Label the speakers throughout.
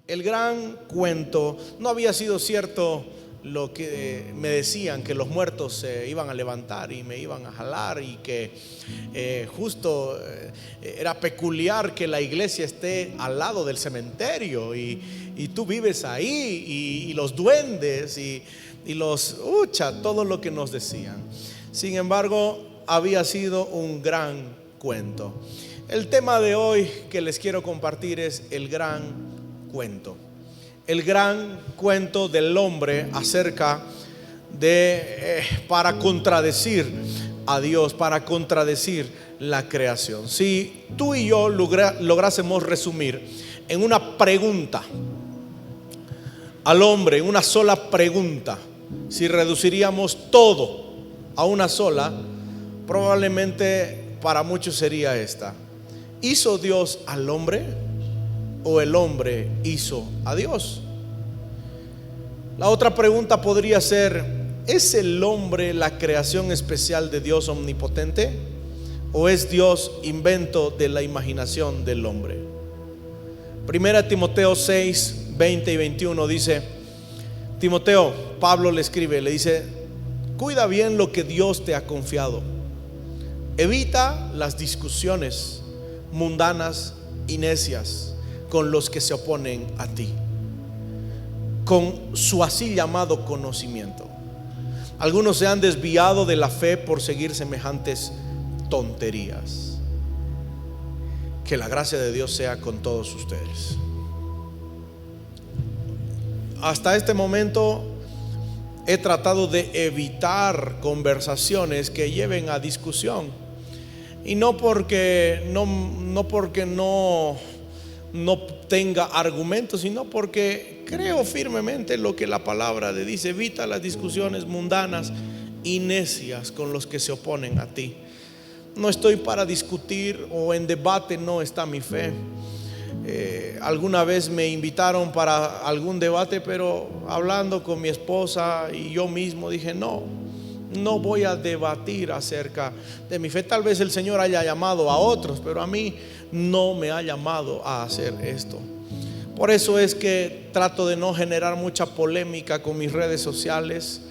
Speaker 1: El gran cuento. No había sido cierto lo que me decían, que los muertos se iban a levantar y me iban a jalar, y que era peculiar que la iglesia esté al lado del cementerio y tú vives ahí, y los duendes y todo lo que nos decían. Sin embargo, había sido un gran cuento. El tema de hoy que les quiero compartir es el gran cuento. El gran cuento del hombre acerca de para contradecir a Dios, para contradecir la creación. Si tú y yo lográsemos resumir en una pregunta al hombre, en una sola pregunta, si reduciríamos todo a una sola, probablemente para muchos sería esta: ¿hizo Dios al hombre o el hombre hizo a Dios? La otra pregunta podría ser: ¿es el hombre la creación especial de Dios omnipotente o es Dios invento de la imaginación del hombre? Primera Timoteo 6, 20 y 21 dice: Timoteo, Pablo le escribe, le dice: cuida bien lo que Dios te ha confiado. Evita las discusiones mundanas y necias con los que se oponen a ti, con su así llamado conocimiento. Algunos se han desviado de la fe por seguir semejantes tonterías. Que la gracia de Dios sea con todos ustedes. Hasta este momento he tratado de evitar conversaciones que lleven a discusión, y no porque no tenga argumentos, sino porque creo firmemente lo que la palabra le dice: evita las discusiones mundanas y necias con los que se oponen a ti. No estoy para discutir, o en debate no está mi fe. Alguna vez me invitaron para algún debate, pero hablando con mi esposa y yo mismo dije: no voy a debatir acerca de mi fe. Tal vez el Señor haya llamado a otros, pero a mí no me ha llamado a hacer esto. Por eso es que trato de no generar mucha polémica con mis redes sociales.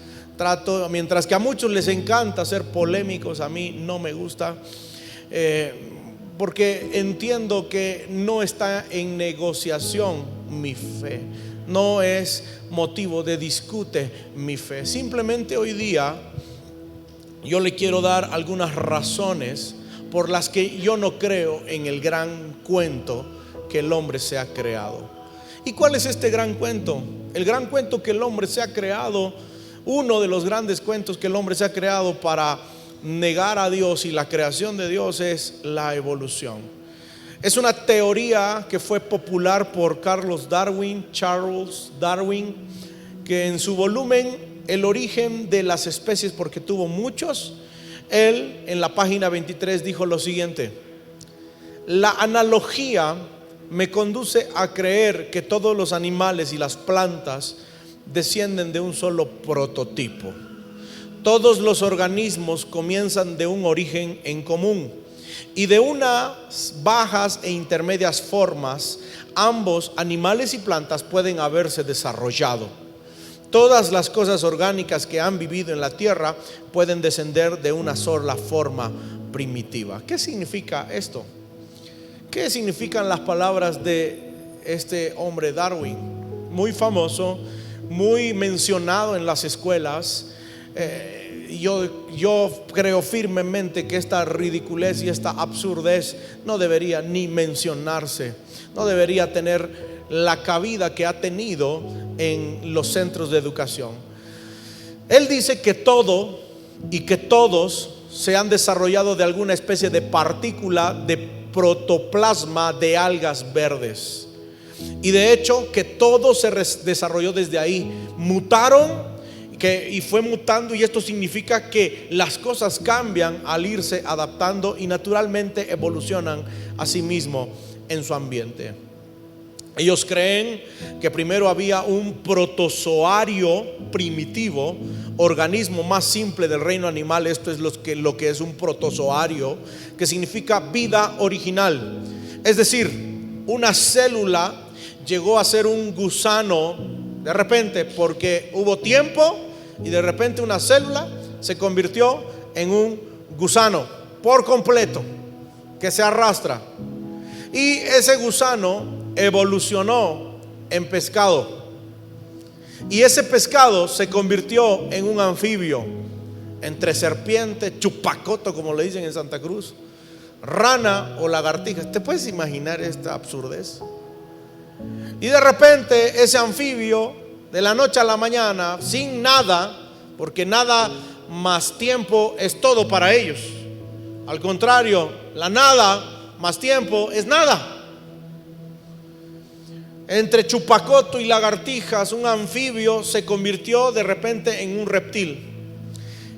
Speaker 1: Mientras que a muchos les encanta ser polémicos, a mí no me gusta, porque entiendo que no está en negociación mi fe, no es motivo de discute mi fe. Simplemente hoy día yo le quiero dar algunas razones por las que yo no creo en el gran cuento que el hombre se ha creado. ¿Y cuál es este gran cuento? El gran cuento que el hombre se ha creado, uno de los grandes cuentos que el hombre se ha creado para negar a Dios y la creación de Dios, es la evolución. Es una teoría que fue popular por Charles Darwin, que en su volumen El origen de las especies, porque tuvo muchos, él en la página 23 dijo lo siguiente: la analogía me conduce a creer que todos los animales y las plantas descienden de un solo prototipo. Todos los organismos comienzan de un origen en común, y de unas bajas e intermedias formas ambos, animales y plantas, pueden haberse desarrollado. Todas las cosas orgánicas que han vivido en la tierra pueden descender de una sola forma primitiva. ¿Qué significa esto? ¿Qué significan las palabras de este hombre Darwin? Muy famoso, muy mencionado en las escuelas. Yo creo firmemente que esta ridiculez y esta absurdez no debería ni mencionarse, no debería tener la cabida que ha tenido en los centros de educación. Él dice que todo y que todos se han desarrollado de alguna especie de partícula de protoplasma de algas verdes, y de hecho que todo se desarrolló desde ahí. Mutaron y fue mutando, y esto significa que las cosas cambian al irse adaptando y naturalmente evolucionan a sí mismo en su ambiente. Ellos creen que primero había un protozoario primitivo, organismo más simple del reino animal. Esto es lo que es un protozoario, que significa vida original, es decir, una célula llegó a ser un gusano de repente, porque hubo tiempo y de repente una célula se convirtió en un gusano por completo que se arrastra. Y ese gusano evolucionó en pescado. Y ese pescado se convirtió en un anfibio, entre serpiente, chupacoto, como le dicen en Santa Cruz, rana o lagartija. ¿Te puedes imaginar esta absurdez? Y de repente ese anfibio, de la noche a la mañana, sin nada, porque nada más tiempo es todo para ellos. Al contrario, la nada más tiempo es nada. Entre chupacoto y lagartijas, un anfibio se convirtió de repente en un reptil.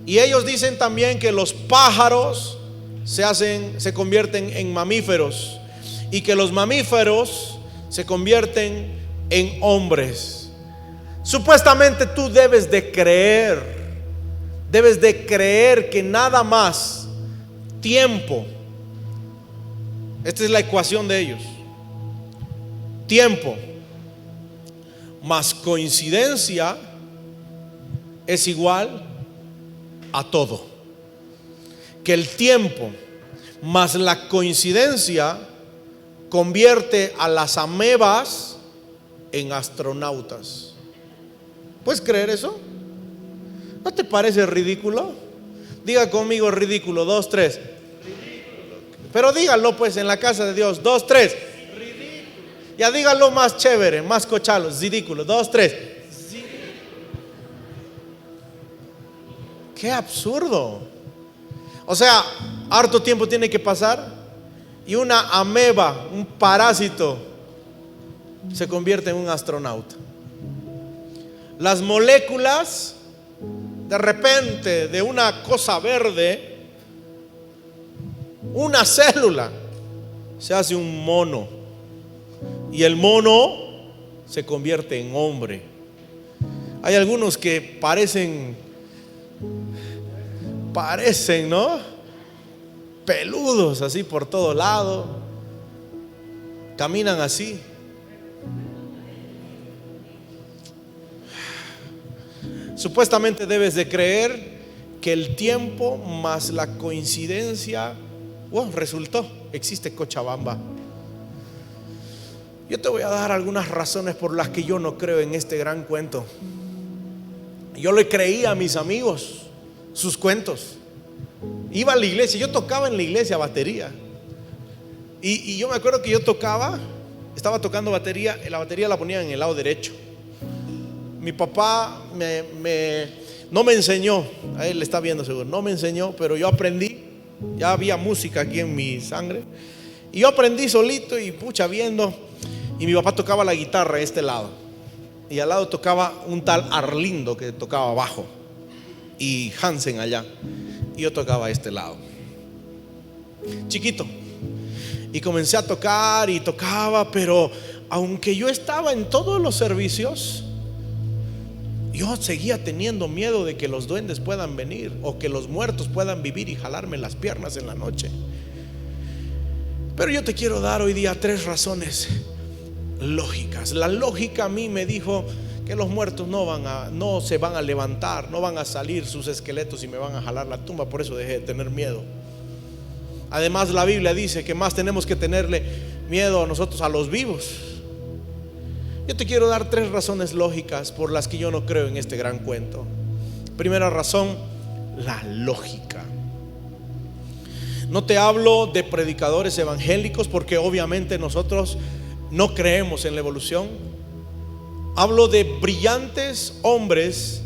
Speaker 1: Y ellos dicen también que los pájaros se convierten en mamíferos, y que los mamíferos se convierten en hombres. Supuestamente tú debes de creer que nada más tiempo, esta es la ecuación de ellos: tiempo más coincidencia es igual a todo. Que el tiempo más la coincidencia convierte a las amebas en astronautas. ¿Puedes creer eso? ¿No te parece ridículo? Diga conmigo ridículo, 2, 3. Pero díganlo pues en la casa de Dios, 2, 3. Ya díganlo más chévere, más cochalo, ridículo, 2, 3. Qué absurdo. O sea, harto tiempo tiene que pasar y una ameba, un parásito, se convierte en un astronauta. Las moléculas, de repente, de una cosa verde, una célula se hace un mono, y el mono se convierte en hombre. Hay algunos que parecen, ¿no? Peludos así por todo lado, caminan así. Supuestamente debes de creer que el tiempo más la coincidencia, resultó, existe Cochabamba. Yo te voy a dar algunas razones por las que yo no creo en este gran cuento. Yo le creía a mis amigos sus cuentos. Iba a la iglesia, yo tocaba en la iglesia batería. Y yo me acuerdo que yo estaba tocando batería, la batería la ponía en el lado derecho. Mi papá no me enseñó, a él le está viendo seguro, no me enseñó, pero yo aprendí. Ya había música aquí en mi sangre, y yo aprendí solito y viendo. Y mi papá tocaba la guitarra a este lado, y al lado tocaba un tal Arlindo que tocaba bajo, y Hansen allá, y yo tocaba a este lado, chiquito. Y comencé a tocar y tocaba, pero aunque yo estaba en todos los servicios, yo seguía teniendo miedo de que los duendes puedan venir, o que los muertos puedan vivir y jalarme las piernas en la noche. Pero yo te quiero dar hoy día 3 razones lógicas. La lógica a mí me dijo que los muertos no se van a levantar, no van a salir sus esqueletos y me van a jalar la tumba. Por eso dejé de tener miedo. Además, la Biblia dice que más tenemos que tenerle miedo a nosotros, a los vivos. Yo te quiero dar 3 razones lógicas por las que yo no creo en este gran cuento. Primera razón, la lógica. No te hablo de predicadores evangélicos, porque obviamente nosotros no creemos en la evolución. Hablo de brillantes hombres,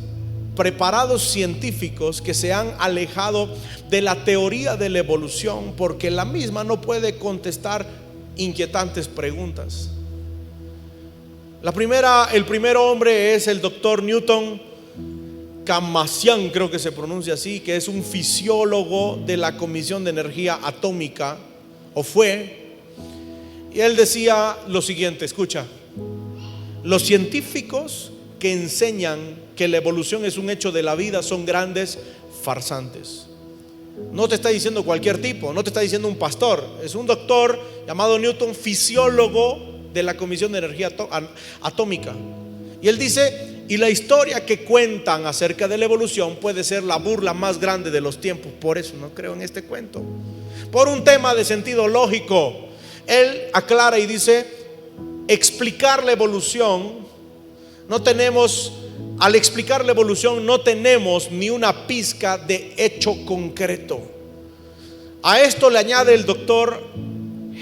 Speaker 1: preparados científicos, que se han alejado de la teoría de la evolución, porque la misma no puede contestar inquietantes preguntas. El primer hombre es el doctor Newton Camasian, creo que se pronuncia así, que es un fisiólogo de la Comisión de Energía Atómica, o fue. Y él decía lo siguiente, escucha: los científicos que enseñan que la evolución es un hecho de la vida son grandes farsantes. No te está diciendo cualquier tipo, no te está diciendo un pastor, es un doctor llamado Newton, fisiólogo de la Comisión de Energía Atómica. Y él dice, y la historia que cuentan acerca de la evolución puede ser la burla más grande de los tiempos. Por eso no creo en este cuento. Por un tema de sentido lógico. Él aclara y dice, explicar la evolución, al explicar la evolución no tenemos ni una pizca de hecho concreto. A esto le añade el doctor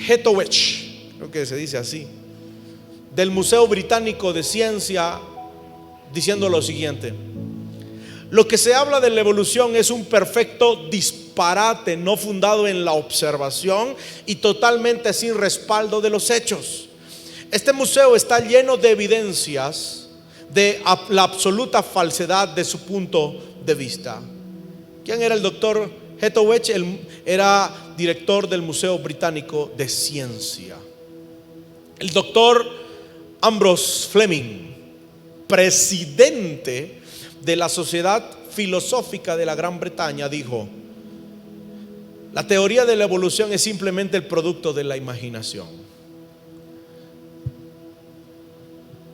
Speaker 1: Hetowich, creo que se dice así, del Museo Británico de Ciencia, diciendo lo siguiente: lo que se habla de la evolución es un perfecto disparate no fundado en la observación y totalmente sin respaldo de los hechos. Este museo está lleno de evidencias de la absoluta falsedad de su punto de vista. ¿Quién era el doctor Hetowich? Él era director del Museo Británico de Ciencia. El doctor Ambrose Fleming, presidente de la Sociedad Filosófica de la Gran Bretaña, dijo: la teoría de la evolución es simplemente el producto de la imaginación.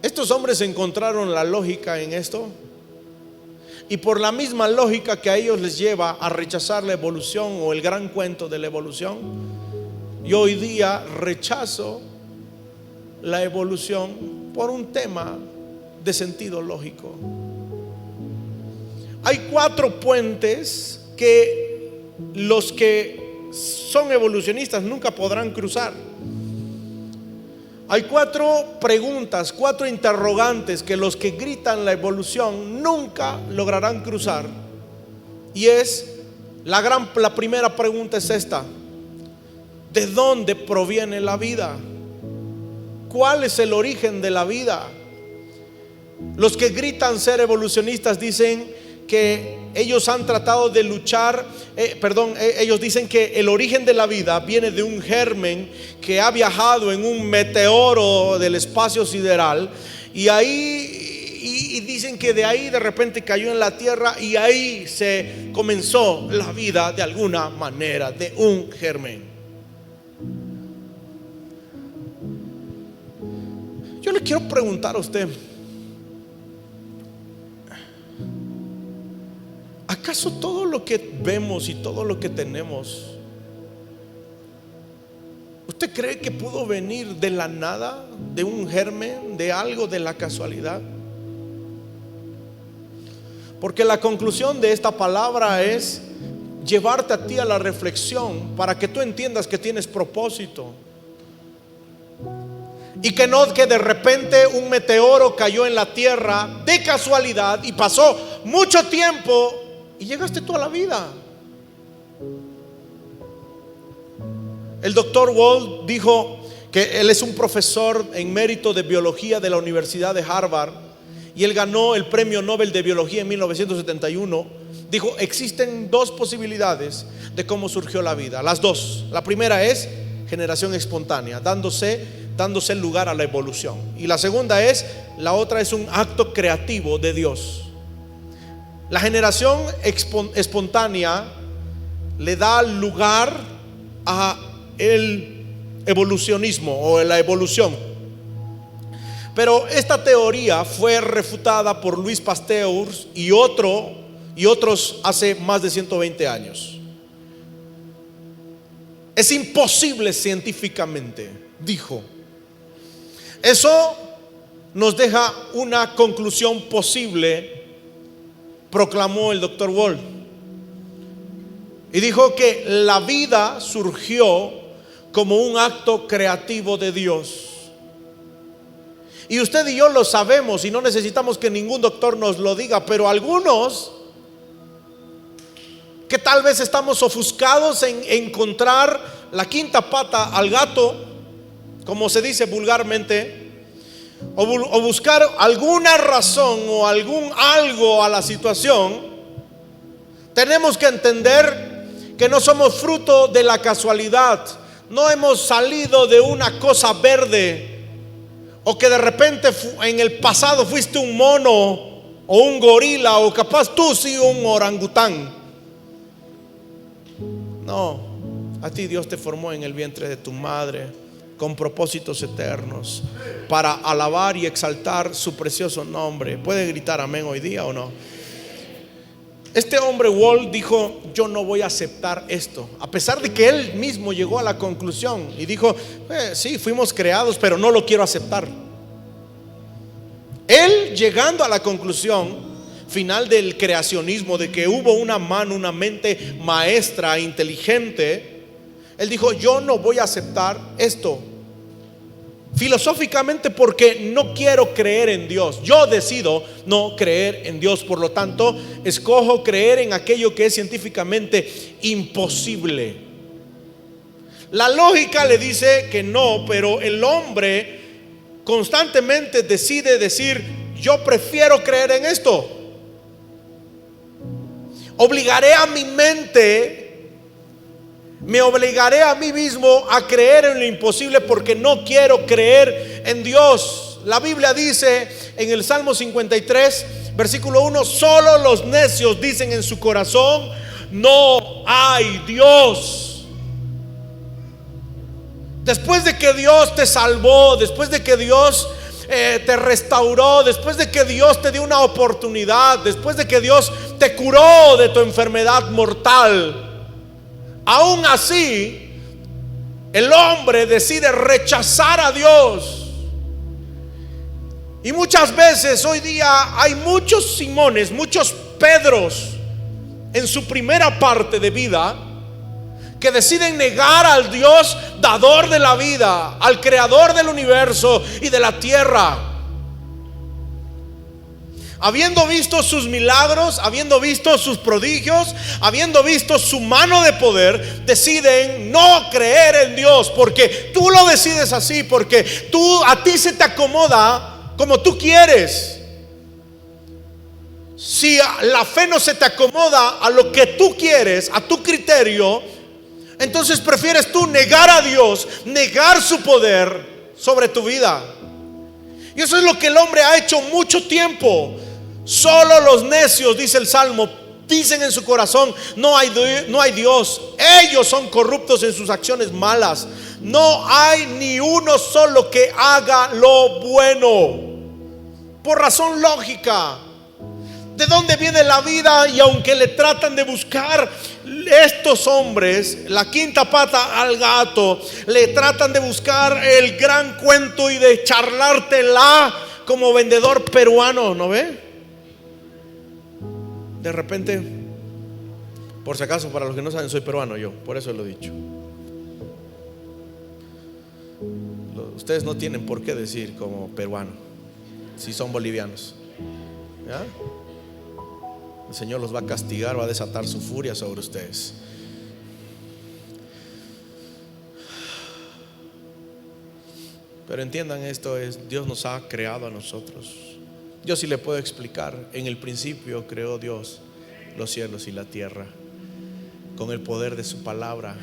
Speaker 1: Estos hombres encontraron la lógica en esto, y por la misma lógica que a ellos les lleva a rechazar la evolución o el gran cuento de la evolución, yo hoy día rechazo la evolución por un tema de sentido lógico. Hay 4 puentes que los que son evolucionistas nunca podrán cruzar. Hay 4 preguntas, 4 interrogantes que los que gritan la evolución nunca lograrán cruzar. Y es la primera pregunta es esta: ¿de dónde proviene la vida? ¿Cuál es el origen de la vida? Los que gritan ser evolucionistas dicen que ellos han tratado de luchar, ellos dicen que el origen de la vida viene de un germen que ha viajado en un meteoro del espacio sideral, y dicen que de ahí de repente cayó en la tierra y ahí se comenzó la vida de alguna manera, de un germen. Yo le quiero preguntar a usted: ¿acaso todo lo que vemos y todo lo que tenemos, usted cree que pudo venir de la nada, de un germen, de algo, de la casualidad? Porque la conclusión de esta palabra es llevarte a ti a la reflexión para que tú entiendas que tienes propósito. Y que no que de repente un meteoro cayó en la tierra de casualidad y pasó mucho tiempo y llegaste tú a la vida. El doctor Wald dijo que él es un profesor en mérito de biología de la Universidad de Harvard, y él ganó el premio Nobel de Biología en 1971. Dijo: existen 2 posibilidades de cómo surgió la vida. Las 2. La primera es generación espontánea, dándose lugar a la evolución. Y la otra es un acto creativo de Dios. La generación espontánea le da lugar a el evolucionismo o la evolución. Pero esta teoría fue refutada por Louis Pasteur y otros hace más de 120 años. Es imposible científicamente, dijo. Eso nos deja una conclusión posible, proclamó el doctor Wald, y dijo que la vida surgió como un acto creativo de Dios. Y usted y yo lo sabemos y no necesitamos que ningún doctor nos lo diga, pero algunos que tal vez estamos ofuscados en encontrar la quinta pata al gato, como se dice vulgarmente, o buscar alguna razón o algo a la situación, tenemos que entender que no somos fruto de la casualidad. No hemos salido de una cosa verde, o que de repente en el pasado fuiste un mono o un gorila, o capaz tú sí un orangután. No, a ti Dios te formó en el vientre de tu madre con propósitos eternos para alabar y exaltar su precioso nombre. ¿Puede gritar amén hoy día o no? Este hombre Wall dijo: yo no voy a aceptar esto, a pesar de que él mismo llegó a la conclusión y dijo: sí, fuimos creados, pero no lo quiero aceptar. Él, llegando a la conclusión final del creacionismo, de que hubo una mano, una mente maestra, inteligente, él dijo: yo no voy a aceptar esto filosóficamente, porque no quiero creer en Dios. Yo decido no creer en Dios, por lo tanto escojo creer en aquello que es científicamente imposible. La lógica le dice que no, pero el hombre constantemente decide decir: yo prefiero creer en esto. Obligaré a mi mente, me obligaré a mí mismo a creer en lo imposible, porque no quiero creer en Dios. La Biblia dice en el Salmo 53, versículo 1: solo los necios dicen en su corazón: no hay Dios. Después de que Dios te salvó, después de que Dios te restauró, después de que Dios te dio una oportunidad, después de que Dios te curó de tu enfermedad mortal, aún así el hombre decide rechazar a Dios. Y muchas veces hoy día hay muchos Simones, muchos Pedros en su primera parte de vida, que deciden negar al Dios dador de la vida, al creador del universo y de la tierra. Habiendo visto sus milagros, habiendo visto sus prodigios, habiendo visto su mano de poder, deciden no creer en Dios, porque tú lo decides así, porque a ti se te acomoda como tú quieres. Si la fe no se te acomoda a lo que tú quieres, a tu criterio, entonces prefieres tú negar a Dios, negar su poder sobre tu vida. Y eso es lo que el hombre ha hecho mucho tiempo. Solo los necios, dice el Salmo, dicen en su corazón: no hay Dios. Ellos son corruptos en sus acciones malas. No hay ni uno solo que haga lo bueno. Por razón lógica, ¿de dónde viene la vida? Y aunque le tratan de buscar estos hombres la quinta pata al gato, le tratan de buscar el gran cuento y de charlártela como vendedor peruano, ¿no ve? De repente, por si acaso, para los que no saben, soy peruano yo, por eso lo he dicho. Ustedes no tienen por qué decir como peruano si son bolivianos, ¿ya? El Señor los va a castigar, va a desatar su furia sobre ustedes. Pero entiendan esto: Dios nos ha creado a nosotros. Yo sí le puedo explicar. En el principio creó Dios los cielos y la tierra con el poder de su palabra.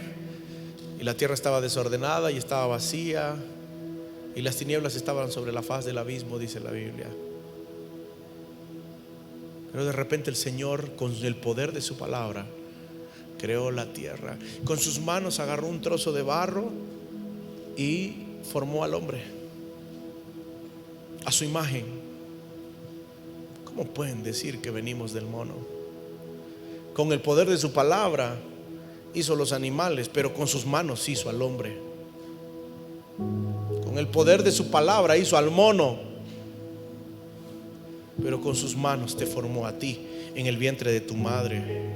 Speaker 1: Y la tierra estaba desordenada y estaba vacía, y las tinieblas estaban sobre la faz del abismo, dice la Biblia. Pero de repente el Señor, con el poder de su palabra, creó la tierra. Con sus manos agarró un trozo de barro y formó al hombre a su imagen. ¿Cómo pueden decir que venimos del mono? Con el poder de su palabra hizo los animales, pero con sus manos hizo al hombre. Con el poder de su palabra hizo al mono, pero con sus manos te formó a ti en el vientre de tu madre.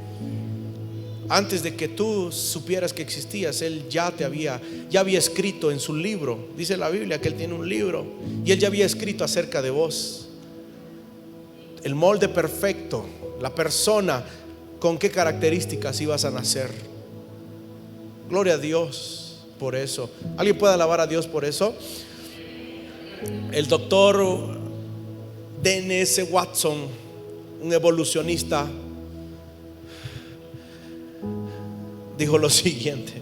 Speaker 1: Antes de que tú supieras que existías, Él ya había escrito en su libro. Dice la Biblia que Él tiene un libro, y Él ya había escrito acerca de vos. El molde perfecto, la persona con qué características ibas a nacer. Gloria a Dios por eso. ¿Alguien puede alabar a Dios por eso? El doctor D.N.S. Watson, un evolucionista, dijo lo siguiente: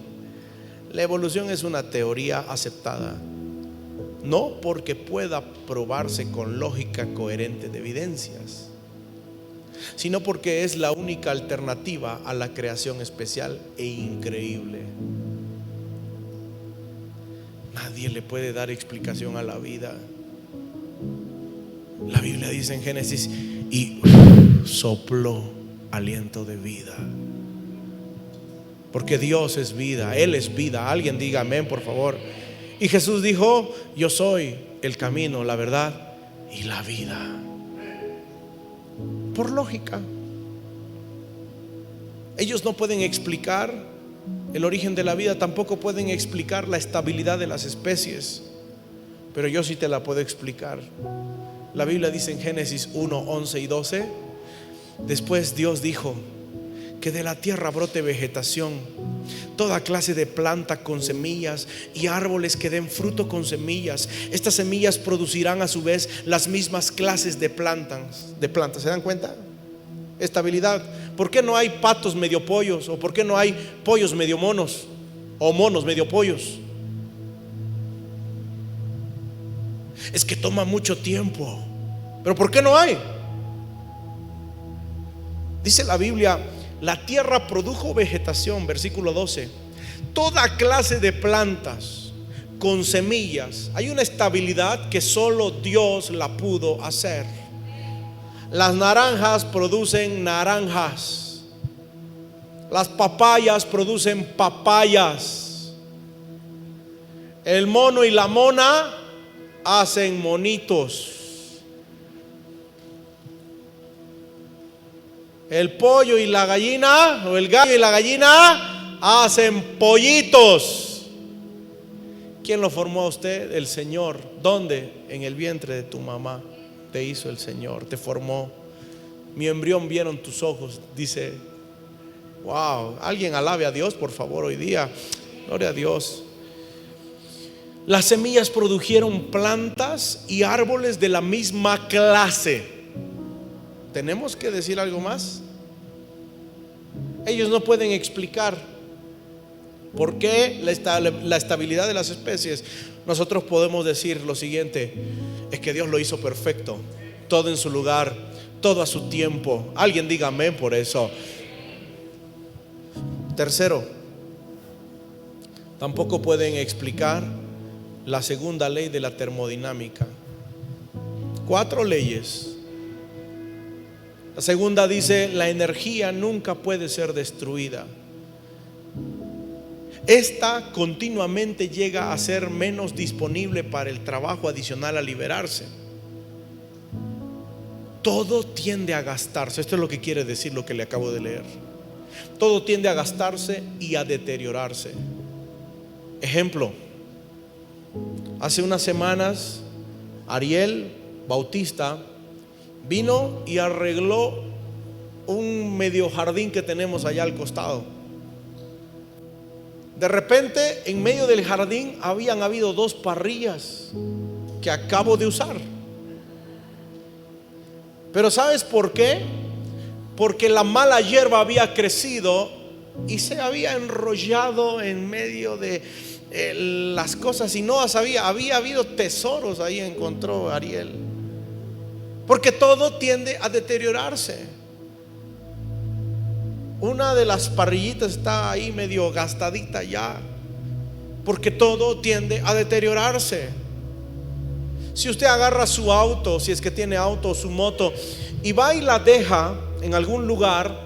Speaker 1: la evolución es una teoría aceptada, no porque pueda probarse con lógica coherente de evidencias, sino porque es la única alternativa a la creación especial e increíble. nadie le puede dar explicación a la vida. La Biblia dice en Génesis: y sopló aliento de vida. Porque Dios es vida, Él es vida. Alguien diga amén, por favor. Y Jesús dijo: yo soy el camino, la verdad y la vida. Por lógica, ellos no pueden explicar el origen de la vida, tampoco pueden explicar la estabilidad de las especies, pero yo sí te la puedo explicar. La Biblia dice en Génesis 1, 11 y 12: después Dios dijo que de la tierra brote vegetación, toda clase de planta con semillas y árboles que den fruto con semillas. Estas semillas producirán a su vez las mismas clases de plantas. ¿Se dan cuenta? Estabilidad. ¿Por qué no hay patos medio pollos? ¿O por qué no hay pollos medio monos? ¿O monos medio pollos? Es que toma mucho tiempo. ¿Pero por qué no hay? Dice la Biblia: la tierra produjo vegetación, versículo 12, toda clase de plantas con semillas. Hay una estabilidad que solo Dios la pudo hacer. Las naranjas producen naranjas, las papayas producen papayas, el mono y la mona hacen monitos, el pollo y la gallina, o el gallo y la gallina, hacen pollitos. ¿Quién lo formó a usted? El Señor. ¿Dónde? En el vientre de tu mamá te hizo el Señor, te formó. Mi embrión vieron tus ojos. Dice, wow. Alguien alabe a Dios, por favor, hoy día. Gloria a Dios. Las semillas produjeron plantas y árboles de la misma clase. ¿Tenemos que decir algo más? Ellos no pueden explicar por qué la estabilidad de las especies. Nosotros podemos decir lo siguiente: es que Dios lo hizo perfecto, todo en su lugar, todo a su tiempo. Alguien diga amén por eso. Tercero, tampoco pueden explicar la segunda ley de la termodinámica. 4 leyes. La segunda dice: la energía nunca puede ser destruida. Esta continuamente llega a ser menos disponible para el trabajo adicional al liberarse. Todo tiende a gastarse. Esto es lo que quiere decir lo que le acabo de leer. Todo tiende a gastarse y a deteriorarse. Ejemplo: hace unas semanas Ariel Bautista vino y arregló un medio jardín que tenemos allá al costado. De repente, en medio del jardín habían habido 2 parrillas que acabo de usar. Pero ¿sabes por qué? Porque la mala hierba había crecido y se había enrollado en medio de las cosas, y no sabía, había habido tesoros ahí, encontró Ariel. Porque todo tiende a deteriorarse. Una de las parrillitas está ahí medio gastadita ya, porque todo tiende a deteriorarse. Si usted agarra su auto, si es que tiene auto o su moto, y va y la deja en algún lugar,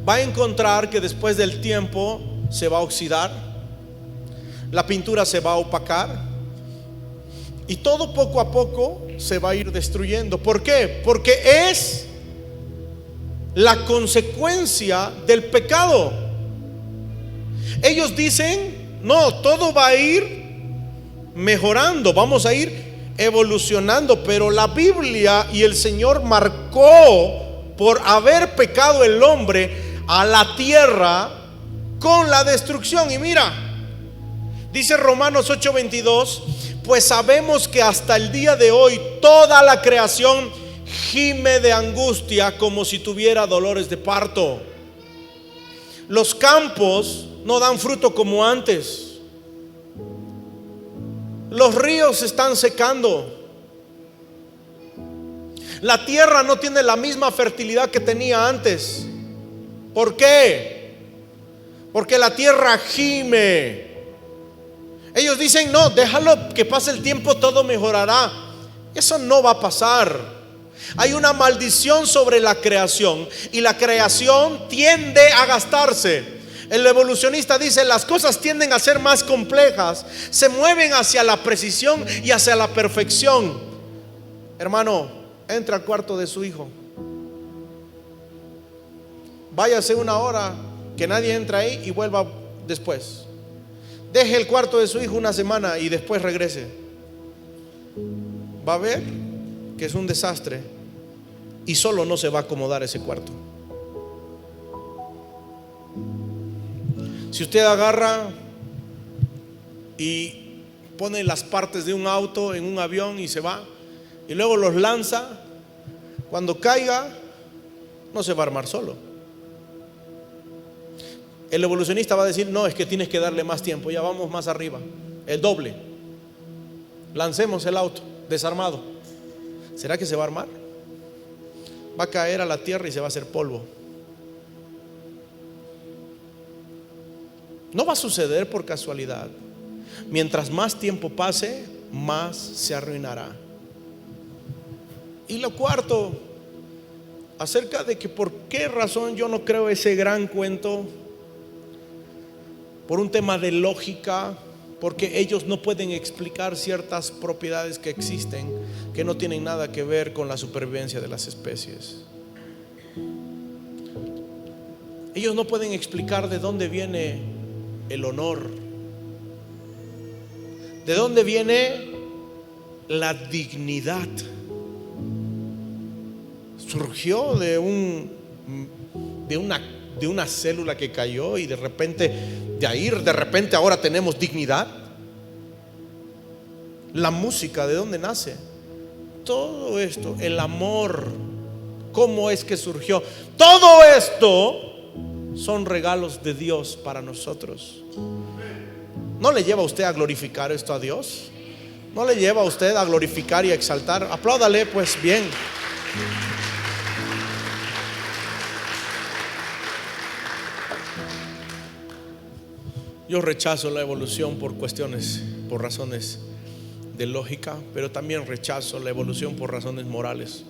Speaker 1: va a encontrar que después del tiempo se va a oxidar, la pintura se va a opacar, y todo poco a poco se va a ir destruyendo. ¿Por qué? Porque es la consecuencia del pecado. Ellos dicen: no, todo va a ir mejorando, vamos a ir evolucionando. Pero la Biblia y el Señor marcó, por haber pecado el hombre, a la tierra con la destrucción. Y mira, dice Romanos 8:22: pues sabemos que hasta el día de hoy toda la creación gime de angustia como si tuviera dolores de parto. Los campos no dan fruto como antes. Los ríos se están secando. La tierra no tiene la misma fertilidad que tenía antes. ¿Por qué? Porque la tierra gime. Ellos dicen: no, déjalo que pase el tiempo, todo mejorará. Eso no va a pasar. Hay una maldición sobre la creación y la creación tiende a gastarse. El evolucionista dice: las cosas tienden a ser más complejas, se mueven hacia la precisión y hacia la perfección. Hermano, entra al cuarto de su hijo, váyase una hora, que nadie entre ahí, y vuelva después. Deje el cuarto de su hijo una semana y después regrese. Va a ver que es un desastre y solo no se va a acomodar ese cuarto. Si usted agarra y pone las partes de un auto en un avión y se va, y luego los lanza, cuando caiga no se va a armar solo. El evolucionista va a decir: no, es que tienes que darle más tiempo, ya vamos más arriba, el doble. Lancemos el auto desarmado. ¿Será que se va a armar? Va a caer a la tierra y se va a hacer polvo. No va a suceder por casualidad. Mientras más tiempo pase, más se arruinará. Y lo cuarto, acerca de que por qué razón yo no creo ese gran cuento, por un tema de lógica, porque ellos no pueden explicar ciertas propiedades que existen que no tienen nada que ver con la supervivencia de las especies. Ellos no pueden explicar de dónde viene el honor, de dónde viene la dignidad. Surgió de una célula que cayó y de repente ahora tenemos dignidad. La música, ¿de dónde nace? Todo esto, el amor, ¿cómo es que surgió? Todo esto son regalos de Dios para nosotros. ¿No le lleva a usted a glorificar esto a Dios? ¿No le lleva a usted a glorificar y a exaltar? Apláudale pues bien. Yo rechazo la evolución por razones de lógica, pero también rechazo la evolución por razones morales.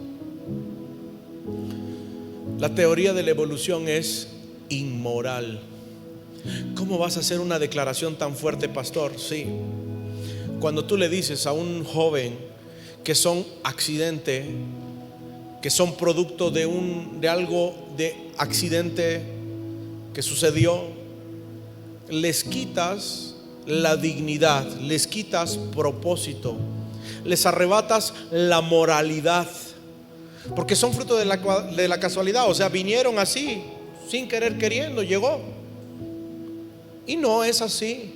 Speaker 1: La teoría de la evolución es inmoral. ¿Cómo vas a hacer una declaración tan fuerte, pastor? Sí, cuando tú le dices a un joven que son accidente, que son producto de algo de accidente que sucedió, les quitas la dignidad, les quitas propósito, les arrebatas la moralidad, porque son fruto de la casualidad. O sea, vinieron así, sin querer queriendo, llegó. Y no es así.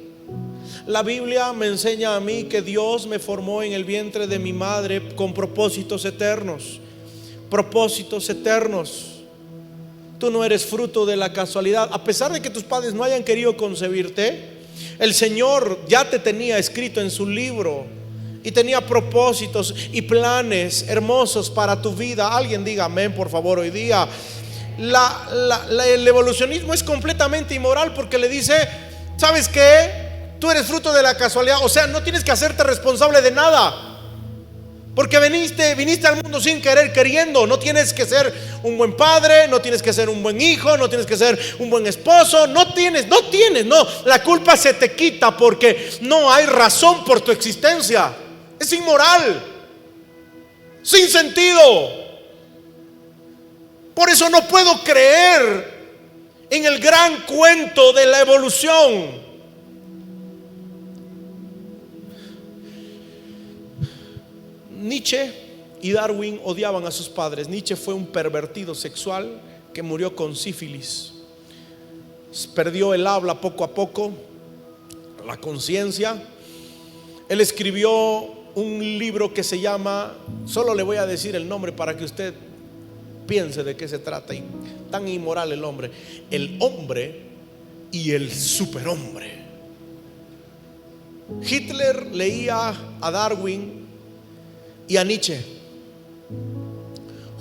Speaker 1: La Biblia me enseña a mí que Dios me formó en el vientre de mi madre con propósitos eternos. Propósitos eternos. Tú no eres fruto de la casualidad. A pesar de que tus padres no hayan querido concebirte, el Señor ya te tenía escrito en su libro y tenía propósitos y planes hermosos para tu vida. Alguien diga amén, por favor, hoy día. El evolucionismo es completamente inmoral porque le dice: ¿sabes qué? Tú eres fruto de la casualidad. O sea, no tienes que hacerte responsable de nada, porque viniste al mundo sin querer queriendo. No tienes que ser un buen padre, no tienes que ser un buen hijo, no tienes que ser un buen esposo. No, la culpa se te quita porque no hay razón por tu existencia. Es inmoral, sin sentido. Por eso no puedo creer en el gran cuento de la evolución. Nietzsche y Darwin odiaban a sus padres. Nietzsche fue un pervertido sexual que murió con sífilis. Perdió el habla poco a poco, la conciencia. Él escribió un libro que se llama, solo le voy a decir el nombre para que usted piense de qué se trata. Y tan inmoral el hombre y el superhombre. Hitler leía a Darwin y a Nietzsche.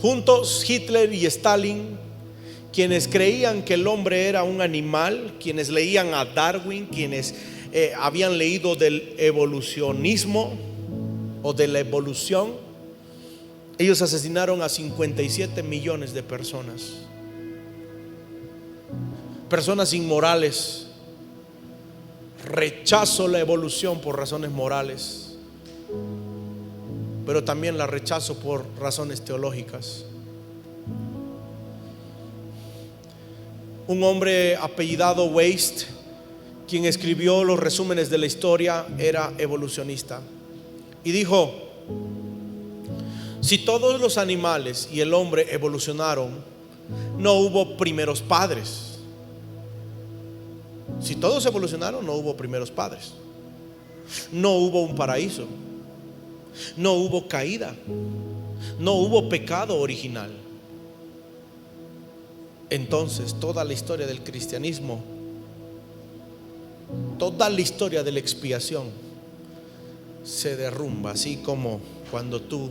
Speaker 1: Juntos, Hitler y Stalin, quienes creían que el hombre era un animal, quienes leían a Darwin, quienes habían leído del evolucionismo o de la evolución, ellos asesinaron a 57 millones de personas. Personas inmorales. Rechazo la evolución por razones morales, pero también la rechazo por razones teológicas. Un hombre apellidado Waste, quien escribió los resúmenes de la historia, era evolucionista y dijo: si todos los animales y el hombre evolucionaron, no hubo primeros padres. Si todos evolucionaron, no hubo primeros padres, no hubo un paraíso, no hubo caída, no hubo pecado original. Entonces toda la historia del cristianismo, toda la historia de la expiación se derrumba, así como cuando tú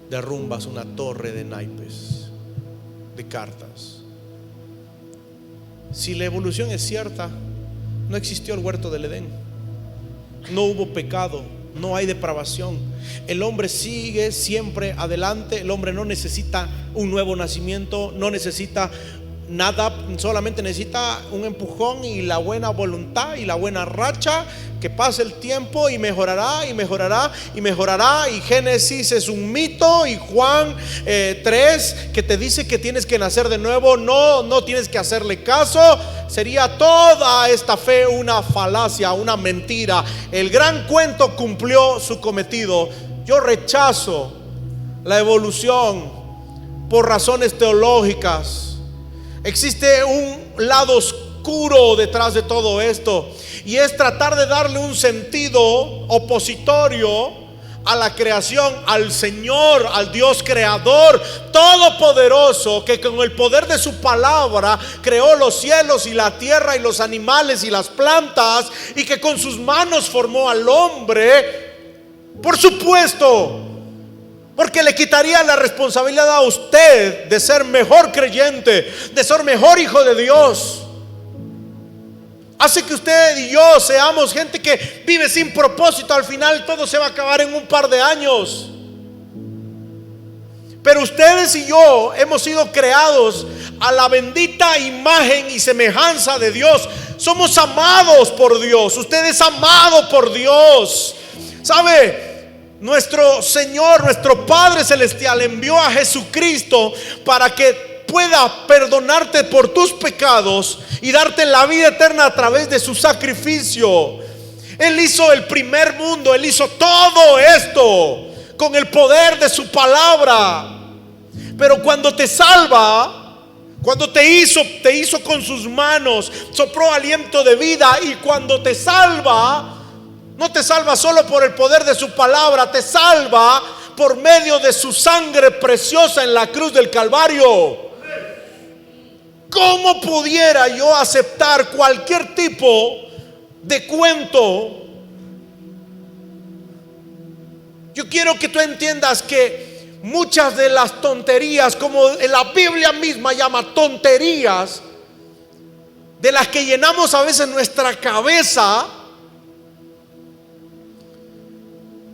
Speaker 1: derrumbas una torre de naipes, de cartas. Si la evolución es cierta, no existió el huerto del Edén, no hubo pecado, no hay depravación. El hombre sigue siempre adelante. El hombre no necesita un nuevo nacimiento, no necesita nada, solamente necesita un empujón y la buena voluntad y la buena racha. Que pase el tiempo y mejorará y mejorará y mejorará. Y Génesis es un mito, y Juan 3 que te dice que tienes que nacer de nuevo, no tienes que hacerle caso. Sería toda esta fe una falacia, una mentira. El gran cuento cumplió su cometido. Yo rechazo la evolución por razones teológicas. Existe un lado oscuro detrás de todo esto, y es tratar de darle un sentido opositorio a la creación, al Señor, al Dios creador todopoderoso, que con el poder de su palabra creó los cielos y la tierra y los animales y las plantas, y que con sus manos formó al hombre. Por supuesto, porque le quitaría la responsabilidad a usted de ser mejor creyente, de ser mejor hijo de Dios. Hace que usted y yo seamos gente que vive sin propósito. Al final todo se va a acabar en un par de años. Pero ustedes y yo hemos sido creados a la bendita imagen y semejanza de Dios. Somos amados por Dios. Usted es amado por Dios. ¿Sabe? Nuestro Señor, nuestro Padre Celestial envió a Jesucristo para que pueda perdonarte por tus pecados y darte la vida eterna a través de su sacrificio. Él hizo el primer mundo, Él hizo todo esto con el poder de su palabra. Pero cuando te salva, cuando te hizo con sus manos, sopló aliento de vida. Y cuando te salva, no te salva solo por el poder de su palabra, te salva por medio de su sangre preciosa en la cruz del Calvario. ¿Cómo pudiera yo aceptar cualquier tipo de cuento? Yo quiero que tú entiendas que muchas de las tonterías, como la Biblia misma llama tonterías, de las que llenamos a veces nuestra cabeza,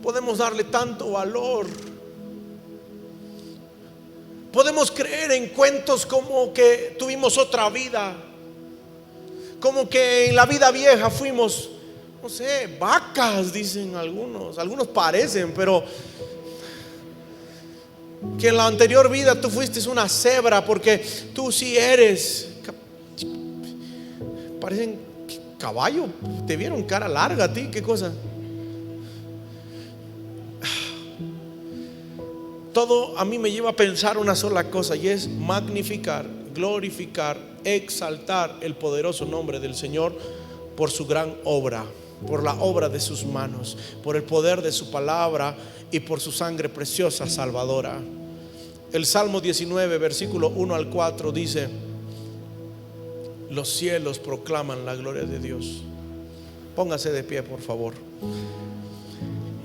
Speaker 1: podemos darle tanto valor. Podemos creer en cuentos como que tuvimos otra vida, como que en la vida vieja fuimos, no sé, vacas, dicen algunos parecen, pero que en la anterior vida tú fuiste una cebra, porque tú sí eres, parecen caballo, te vieron cara larga a ti, qué cosa. Todo a mí me lleva a pensar una sola cosa, y es magnificar, glorificar, exaltar el poderoso nombre del Señor por su gran obra, por la obra de sus manos, por el poder de su palabra y por su sangre preciosa salvadora. El Salmo 19 versículo 1 al 4 dice: los cielos proclaman la gloria de Dios. Póngase de pie, por favor.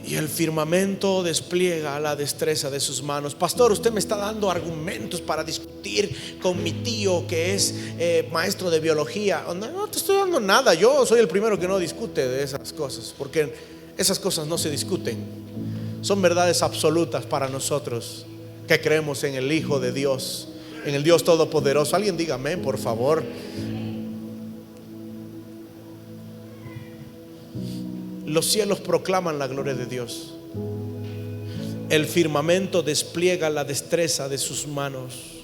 Speaker 1: Y el firmamento despliega la destreza de sus manos. Pastor, usted me está dando argumentos para discutir con mi tío que es maestro de biología. No te estoy dando nada. Yo soy el primero que no discute de esas cosas, porque esas cosas no se discuten. Son verdades absolutas para nosotros que creemos en el Hijo de Dios, en el Dios Todopoderoso. Alguien diga amén, por favor. Los cielos proclaman la gloria de Dios. El firmamento despliega la destreza de sus manos.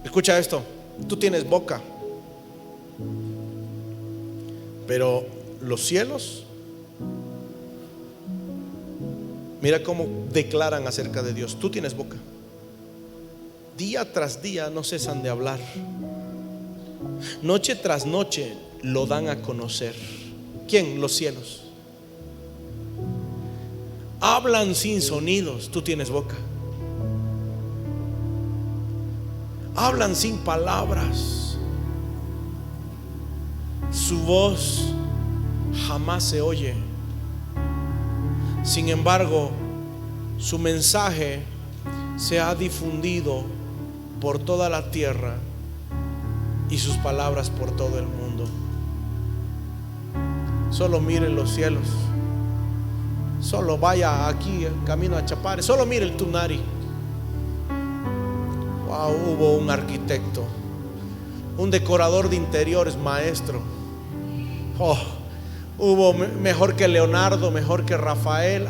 Speaker 1: Escucha esto. Tú tienes boca, pero los cielos, mira cómo declaran acerca de Dios. Tú tienes boca. Día tras día no cesan de hablar. Noche tras noche lo dan a conocer. ¿Quién? Los cielos. Hablan sin sonidos. Tú tienes boca. Hablan sin palabras. Su voz jamás se oye. Sin embargo, su mensaje se ha difundido por toda la tierra y sus palabras por todo el mundo. Solo mire los cielos. Solo vaya aquí camino a Chapare. Solo mire el Tunari. Wow, hubo un arquitecto, un decorador de interiores, maestro. Hubo mejor que Leonardo, mejor que Rafael,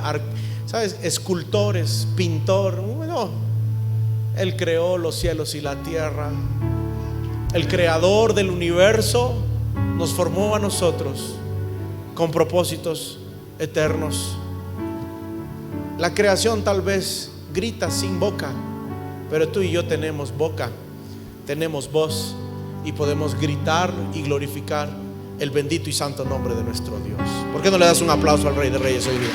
Speaker 1: ¿sabes? Escultores, pintor. Bueno, Él creó los cielos y la tierra. El creador del universo nos formó a nosotros con propósitos eternos. La creación tal vez grita sin boca, pero tú y yo tenemos boca, tenemos voz y podemos gritar y glorificar el bendito y santo nombre de nuestro Dios. ¿Por qué no le das un aplauso al Rey de Reyes hoy día?